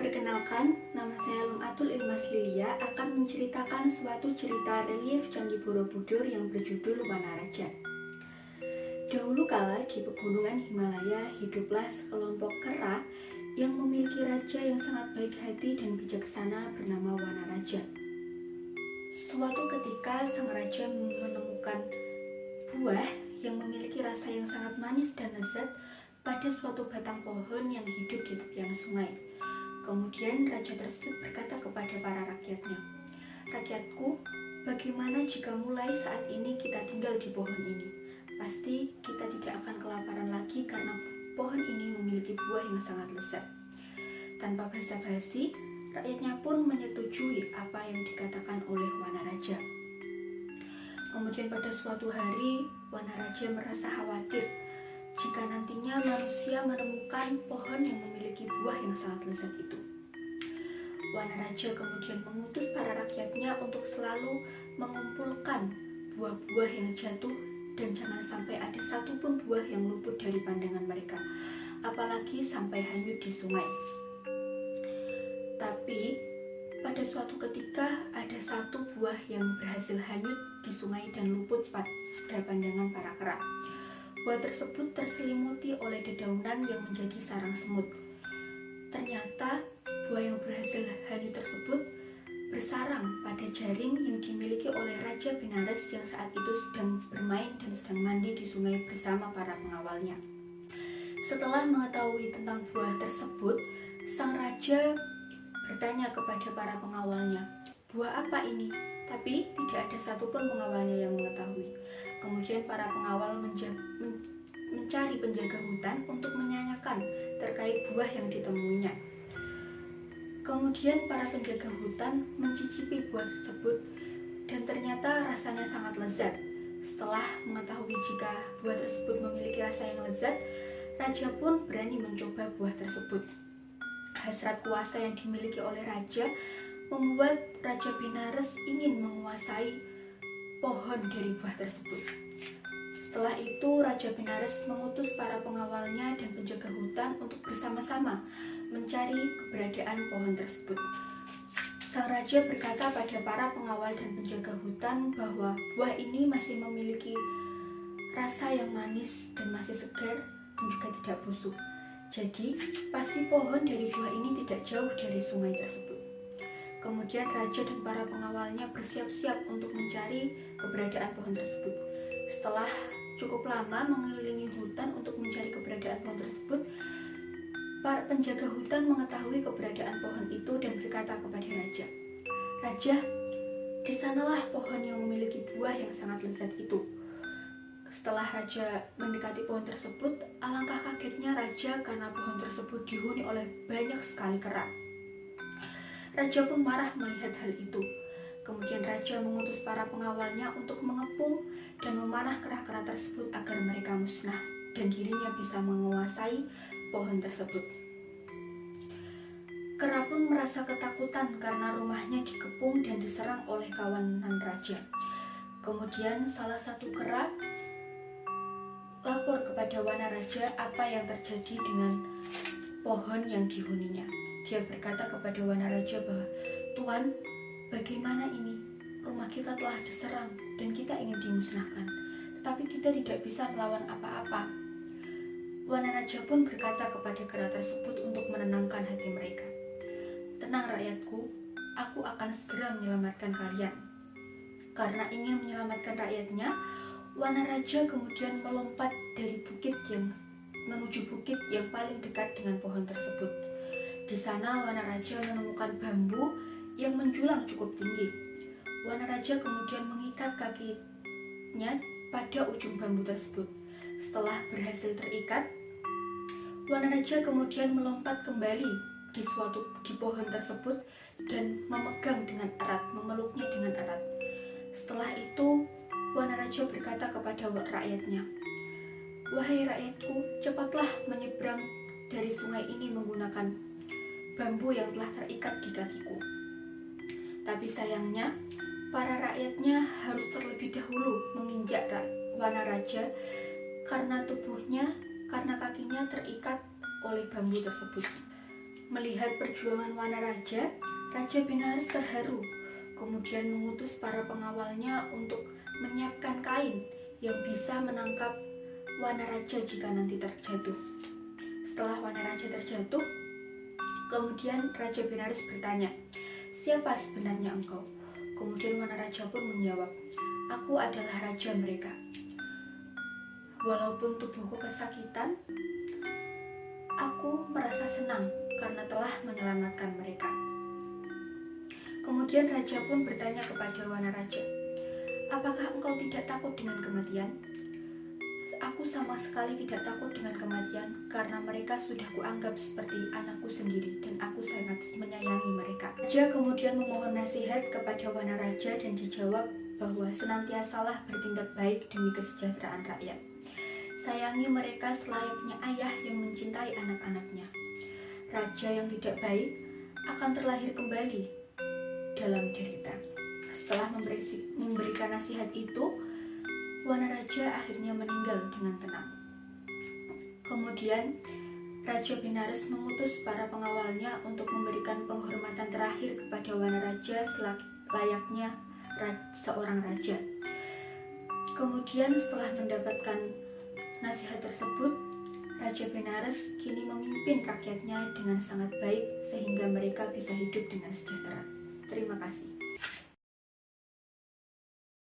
Perkenalkan, nama saya Lumatul Ilmas Lilia akan menceritakan suatu cerita relief Candi Borobudur yang berjudul Wanaraja. Dahulu kala di pegunungan Himalaya hiduplah sekelompok kera yang memiliki raja yang sangat baik hati dan bijaksana bernama Wanaraja. Suatu ketika sang raja menemukan buah yang memiliki rasa yang sangat manis dan lezat pada suatu batang pohon yang hidup di tepian sungai. Kemudian raja tersebut berkata kepada para rakyatnya, "Rakyatku, bagaimana jika mulai saat ini kita tinggal di pohon ini? Pasti kita tidak akan kelaparan lagi karena pohon ini memiliki buah yang sangat lezat." Tanpa basa-basi, rakyatnya pun menyetujui apa yang dikatakan oleh Wanaraja. Kemudian pada suatu hari, Wanaraja merasa khawatir jika nantinya manusia menemukan pohon yang memiliki buah yang sangat lezat itu. Wanaraja kemudian mengutus para rakyatnya untuk selalu mengumpulkan buah-buah yang jatuh dan jangan sampai ada satupun buah yang luput dari pandangan mereka, apalagi sampai hanyut di sungai. Tapi pada suatu ketika ada satu buah yang berhasil hanyut di sungai dan luput pada pandangan para kera. Buah tersebut terselimuti oleh dedaunan yang menjadi sarang semut. Ternyata buah yang berhasil hanyut tersebut bersarang pada jaring yang dimiliki oleh Raja Benares yang saat itu sedang bermain dan sedang mandi di sungai bersama para pengawalnya. Setelah mengetahui tentang buah tersebut, sang raja bertanya kepada para pengawalnya, "Buah apa ini?" Tapi tidak ada satupun pengawalnya yang mengetahui. Kemudian para pengawal mencari penjaga hutan untuk menanyakan terkait buah yang ditemuinya. Kemudian para penjaga hutan mencicipi buah tersebut dan ternyata rasanya sangat lezat. Setelah mengetahui jika buah tersebut memiliki rasa yang lezat, raja pun berani mencoba buah tersebut. Hasrat kuasa yang dimiliki oleh raja membuat Raja Benares ingin menguasai pohon dari buah tersebut. Setelah itu, Raja Benares mengutus para pengawalnya dan penjaga hutan untuk bersama-sama mencari keberadaan pohon tersebut. Sang raja berkata pada para pengawal dan penjaga hutan bahwa buah ini masih memiliki rasa yang manis dan masih segar dan juga tidak busuk. Jadi, pasti pohon dari buah ini tidak jauh dari sungai tersebut. Kemudian raja dan para pengawalnya bersiap-siap untuk mencari keberadaan pohon tersebut. Setelah cukup lama mengelilingi hutan untuk mencari keberadaan pohon tersebut, para penjaga hutan mengetahui keberadaan pohon itu dan berkata kepada raja, "Raja, di sanalah pohon yang memiliki buah yang sangat lezat itu." Setelah raja mendekati pohon tersebut, alangkah kagetnya raja karena pohon tersebut dihuni oleh banyak sekali kera. Raja pun marah melihat hal itu. Kemudian raja mengutus para pengawalnya untuk mengepung dan memanah kera-kera tersebut agar mereka musnah dan dirinya bisa menguasai pohon tersebut. Kera pun merasa ketakutan karena rumahnya dikepung dan diserang oleh kawanan raja. Kemudian salah satu kera lapor kepada Wanaraja apa yang terjadi dengan pohon yang dihuninya. Dia berkata kepada Wanaraja bahwa, "Tuan, bagaimana ini? Rumah kita telah diserang dan kita ingin dimusnahkan, tetapi kita tidak bisa melawan apa-apa." Wanaraja pun berkata kepada kera tersebut untuk menenangkan hati mereka, "Tenang rakyatku, aku akan segera menyelamatkan kalian." Karena ingin menyelamatkan rakyatnya, Wanaraja kemudian melompat dari bukit menuju bukit yang paling dekat dengan pohon tersebut. Di sana Wanaraja menemukan bambu yang menjulang cukup tinggi. Wanaraja kemudian mengikat kakinya pada ujung bambu tersebut. Setelah berhasil terikat, Wanaraja kemudian melompat kembali di pohon tersebut dan memegang dengan erat, memeluknya dengan erat. Setelah itu, Wanaraja berkata kepada rakyatnya, "Wahai rakyatku, cepatlah menyeberang dari sungai ini menggunakan bambu yang telah terikat di kakiku." Tapi sayangnya, para rakyatnya harus terlebih dahulu menginjak Wanaraja karena kakinya terikat oleh bambu tersebut. Melihat perjuangan Wanaraja, Raja Benares terharu, kemudian mengutus para pengawalnya untuk menyiapkan kain yang bisa menangkap Wanaraja jika nanti terjatuh. Setelah Wanaraja terjatuh, kemudian Raja Benares bertanya, "Siapa sebenarnya engkau?" Kemudian Wanaraja pun menjawab, "Aku adalah raja mereka. Walaupun tubuhku kesakitan, aku merasa senang karena telah menyelamatkan mereka." Kemudian raja pun bertanya kepada Wanaraja, "Apakah engkau tidak takut dengan kematian?" "Aku sama sekali tidak takut dengan kematian karena mereka sudah kuanggap seperti anakku sendiri dan aku sangat menyayangi mereka." Raja kemudian memohon nasihat kepada Wanaraja dan dijawab bahwa senantiasalah bertindak baik demi kesejahteraan rakyat. Sayangi mereka selayaknya ayah yang mencintai anak-anaknya. Raja yang tidak baik akan terlahir kembali dalam derita. Setelah memberikan nasihat itu, Wanaraja akhirnya meninggal dengan tenang. Kemudian Raja Benares mengutus para pengawalnya untuk memberikan penghormatan terakhir kepada Wanaraja selayaknya seorang raja. Kemudian setelah mendapatkan nasihat tersebut, Raja Benares kini memimpin rakyatnya dengan sangat baik sehingga mereka bisa hidup dengan sejahtera. Terima kasih.